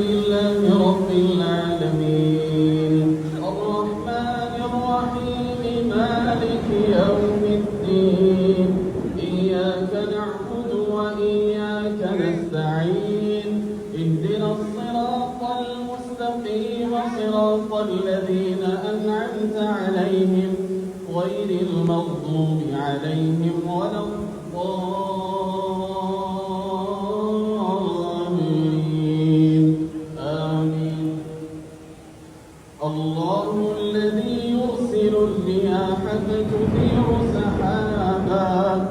لله رب العالمين الرحمن الرحيم مالك يوم الدين إياك نعبد وإياك نستعين اهدنا الصراط المستقيم صراط الذين أنعمت عليهم غير المغضوب عليهم ولا الضالين آمين. الله الذي يرسل الرياح فتثير سحابا